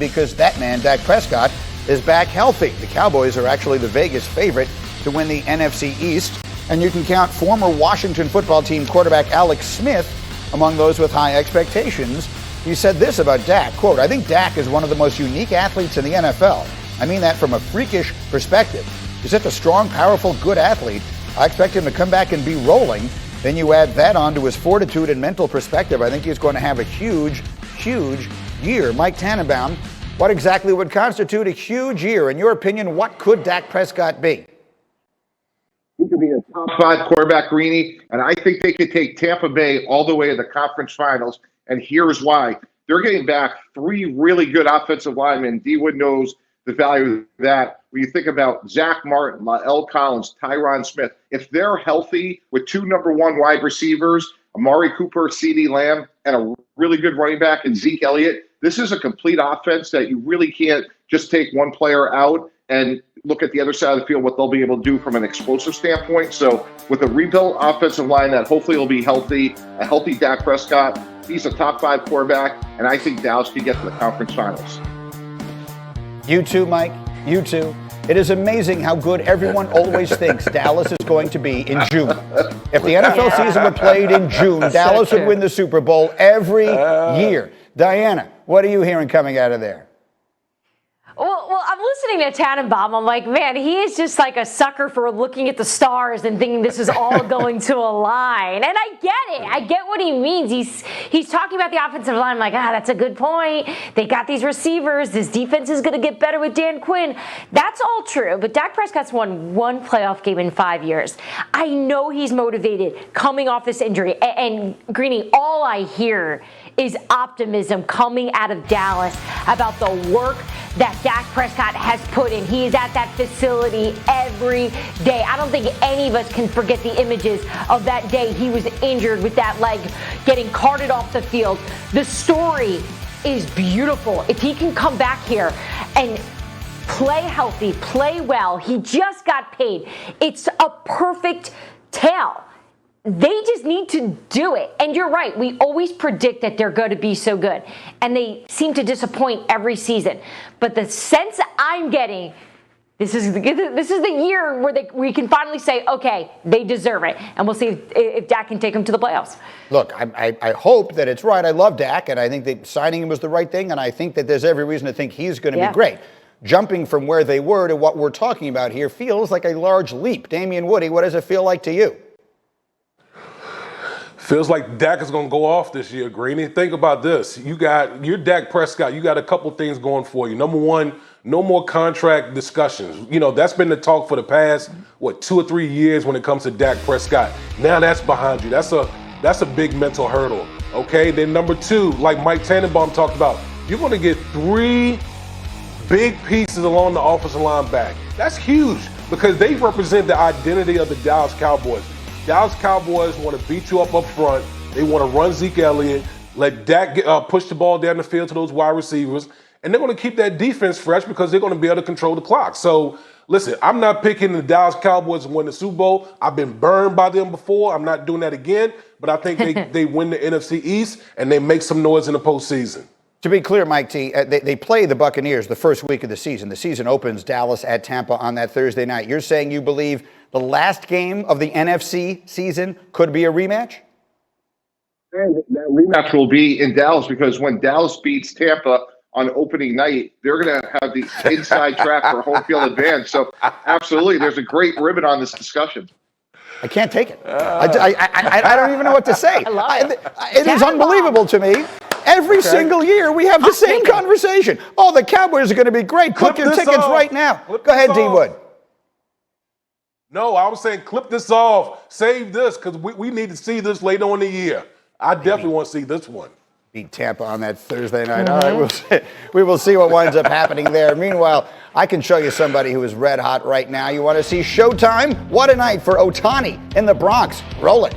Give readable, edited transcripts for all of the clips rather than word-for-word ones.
because that man, Dak Prescott, is back healthy. The Cowboys are actually the Vegas favorite to win the NFC East, and you can count former Washington football team quarterback Alex Smith among those with high expectations. He said this about Dak, quote, "I think Dak is one of the most unique athletes in the NFL. I mean that from a freakish perspective. He's such a strong, powerful, good athlete. I expect him to come back and be rolling. Then you add that on to his fortitude and mental perspective. I think he's going to have a huge, huge year." Mike Tannenbaum, what exactly would constitute a huge year? In your opinion, what could Dak Prescott be? He could be a top 5 quarterback, Greeny, and I think they could take Tampa Bay all the way to the conference finals, and here's why. They're getting back 3 really good offensive linemen. D-Wood knows the value of that. When you think about Zach Martin, La'el Collins, Tyron Smith, if they're healthy with 2 number 1 wide receivers, Amari Cooper, CeeDee Lamb, and a really good running back in Zeke Elliott, this is a complete offense that you really can't just take one player out and look at the other side of the field, what they'll be able to do from an explosive standpoint. So with a rebuilt offensive line that hopefully will be healthy, a healthy Dak Prescott, he's a top 5 quarterback, and I think Dallas could get to the conference finals. You too, Mike. You too. It is amazing how good everyone always thinks Dallas is going to be in June. If the NFL season were played in June, Dallas would win the Super Bowl every year. Diana, what are you hearing coming out of there? Well, I'm listening to Tannenbaum. I'm like, man, he is just like a sucker for looking at the stars and thinking this is all going to align. And I get it. I get what he means. He's talking about the offensive line. I'm like, that's a good point. They got these receivers. This defense is going to get better with Dan Quinn. That's all true. But Dak Prescott's won 1 playoff game in 5 years. I know he's motivated coming off this injury. And Greeny, all I hear is optimism coming out of Dallas about the work that Dak Prescott has put in. He is at that facility every day. I don't think any of us can forget the images of that day he was injured with that leg, getting carted off the field. The story is beautiful. If he can come back here and play healthy, play well, he just got paid. It's a perfect tale. They just need to do it. And you're right. We always predict that they're going to be so good. And they seem to disappoint every season. But the sense I'm getting, this is the year where we can finally say, okay, they deserve it. And we'll see if Dak can take them to the playoffs. Look, I hope that it's right. I love Dak, and I think that signing him was the right thing. And I think that there's every reason to think he's going to be great. Jumping from where they were to what we're talking about here feels like a large leap. Damien Woody, what does it feel like to you? Feels like Dak is going to go off this year, Greeny. Think about this. You're Dak Prescott. You got a couple things going for you. Number one, no more contract discussions. You know, that's been the talk for the past, 2 or 3 years when it comes to Dak Prescott. Now that's behind you. That's a big mental hurdle, okay? Then number 2, like Mike Tannenbaum talked about, you're going to get 3 big pieces along the offensive line back. That's huge because they represent the identity of the Dallas Cowboys. Dallas Cowboys want to beat you up front. They want to run Zeke Elliott, let Dak push the ball down the field to those wide receivers, and they're going to keep that defense fresh because they're going to be able to control the clock. So, listen, I'm not picking the Dallas Cowboys to win the Super Bowl. I've been burned by them before. I'm not doing that again, but I think they win the NFC East and they make some noise in the postseason. To be clear, Mike T, they play the Buccaneers the first week of the season. The season opens Dallas at Tampa on that Thursday night. You're saying you believe the last game of the NFC season could be a rematch? And that rematch will be in Dallas because when Dallas beats Tampa on opening night, they're going to have the inside track for home field advantage. So absolutely, there's a great ribbon on this discussion. I can't take it. I don't even know what to say. I love it. It is unbelievable to me. Every single year we have the same conversation. Oh, the Cowboys are going to be great. Clip your tickets right now. Go ahead, D-Wood. No, I was saying clip this off. Save this because we need to see this later on in the year. I definitely want to see this one. Beat Tampa on that Thursday night. All right, we will see what winds up happening there. Meanwhile, I can show you somebody who is red hot right now. You want to see Showtime? What a night for Ohtani in the Bronx. Roll it.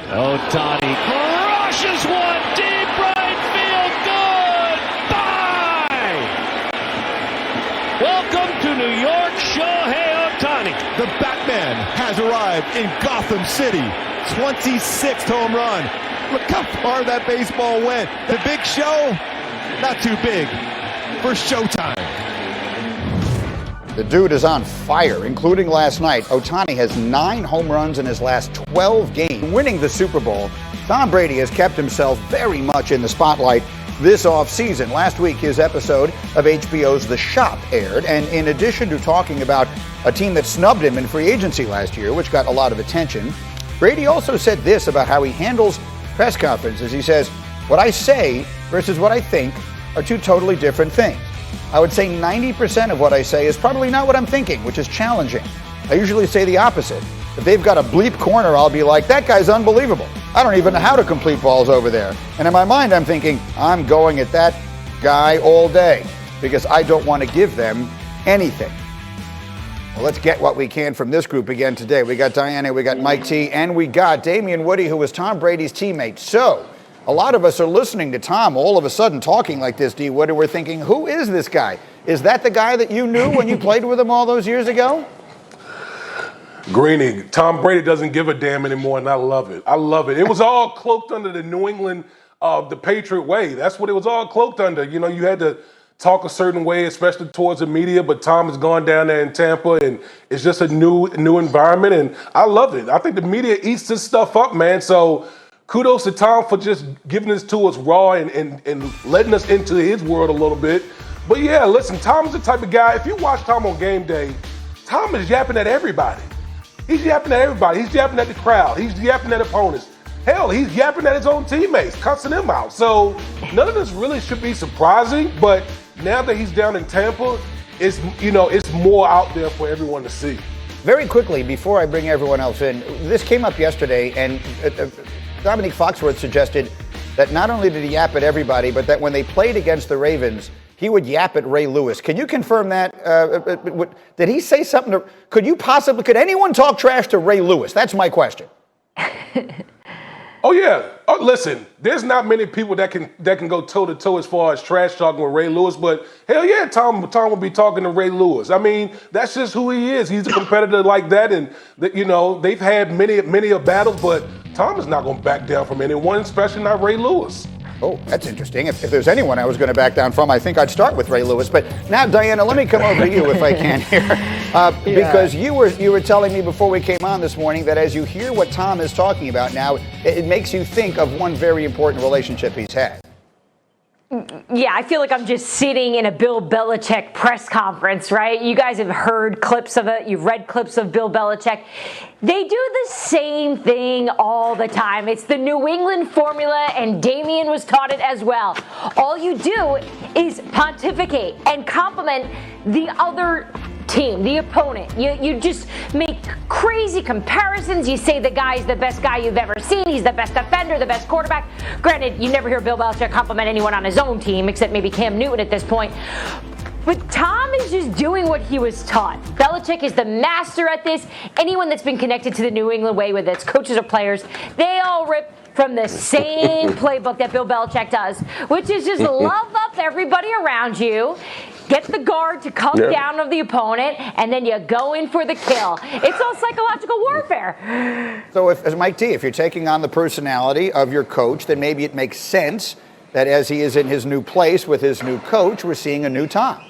Ohtani crushes one deep right field. Goodbye. Welcome to New York, Shohei Ohtani. The Batman has arrived in Gotham City. 26th home run. Look how far that baseball went. The big show, not too big for Showtime. The dude is on fire, including last night. Ohtani has 9 home runs in his last 12 games. Winning the Super Bowl, Tom Brady has kept himself very much in the spotlight this offseason. Last week, his episode of HBO's The Shop aired, and in addition to talking about a team that snubbed him in free agency last year, which got a lot of attention, Brady also said this about how he handles press conferences. He says, "What I say versus what I think are two totally different things. I would say 90% of what I say is probably not what I'm thinking, which is challenging. I usually say the opposite. If they've got a bleep corner, I'll be like, that guy's unbelievable. I don't even know how to complete balls over there. And in my mind, I'm thinking, I'm going at that guy all day because I don't want to give them anything." Well, let's get what we can from this group again today. We got Diana, we got Mike T, and we got Damien Woody, who was Tom Brady's teammate. So, a lot of us are listening to Tom all of a sudden talking like this, D. Woody. We're thinking, who is this guy? Is that the guy that you knew when you played with him all those years ago? Greeny, Tom Brady doesn't give a damn anymore, and I love it. I love it. It was all cloaked under the New England, the Patriot way. That's what it was all cloaked under. You know, you had to talk a certain way, especially towards the media, but Tom has gone down there in Tampa, and it's just a new environment, and I love it. I think the media eats this stuff up, man, so kudos to Tom for just giving this to us raw and letting us into his world a little bit. But yeah, listen, Tom's the type of guy, if you watch Tom on game day, Tom is yapping at everybody. He's yapping at everybody. He's yapping at the crowd. He's yapping at opponents. Hell, he's yapping at his own teammates, cussing them out. So none of this really should be surprising, but now that he's down in Tampa, it's more out there for everyone to see. Very quickly, before I bring everyone else in, this came up yesterday, and Dominique Foxworth suggested that not only did he yap at everybody, but that when they played against the Ravens, he would yap at Ray Lewis. Can you confirm that? Did he say something? Could anyone talk trash to Ray Lewis? That's my question. Oh yeah. Oh, listen, there's not many people that can go toe to toe as far as trash talking with Ray Lewis, but hell yeah, Tom will be talking to Ray Lewis. I mean, that's just who he is. He's a competitor like that, and they've had many a battles, but Tom is not going to back down from anyone, especially not Ray Lewis. Oh, that's interesting. If there's anyone I was going to back down from, I think I'd start with Ray Lewis. But now, Diana, let me come over to you if I can here. Because you were telling me before we came on this morning that as you hear what Tom is talking about now, it makes you think of one very important relationship he's had. Yeah, I feel like I'm just sitting in a Bill Belichick press conference, right? You guys have heard clips of it. You've read clips of Bill Belichick. They do the same thing all the time. It's the New England formula, and Damien was taught it as well. All you do is pontificate and compliment the other team, the opponent. You just make crazy comparisons. You say the guy's the best guy you've ever seen. He's the best defender, the best quarterback. Granted, you never hear Bill Belichick compliment anyone on his own team, except maybe Cam Newton at this point. But Tom is just doing what he was taught. Belichick is the master at this. Anyone that's been connected to the New England way, whether it's coaches or players, they all rip from the same playbook that Bill Belichick does, which is just love up everybody around you, get the guard to come down of the opponent, and then you go in for the kill. It's all psychological warfare. So as Mike T, if you're taking on the personality of your coach, then maybe it makes sense that as he is in his new place with his new coach, we're seeing a new Tom.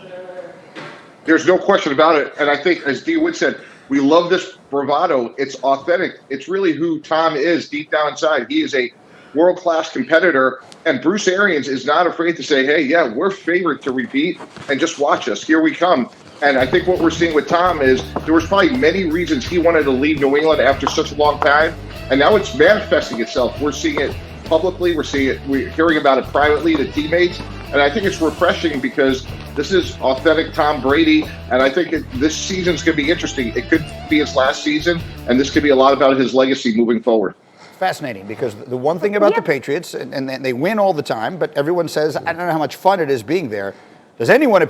There's no question about it. And I think, as D. Wood said, we love this bravado. It's authentic. It's really who Tom is deep down inside. He is a world-class competitor, and Bruce Arians is not afraid to say, hey, yeah, we're favored to repeat, and just watch us. Here we come. And I think what we're seeing with Tom is there was probably many reasons he wanted to leave New England after such a long time, and now it's manifesting itself. We're seeing it publicly. We're hearing about it privately to teammates, and I think it's refreshing because this is authentic Tom Brady, and I think this season's going to be interesting. It could be his last season, and this could be a lot about his legacy moving forward. Fascinating, because the one thing about the Patriots, and they win all the time, but everyone says, I don't know how much fun it is being there. Does anyone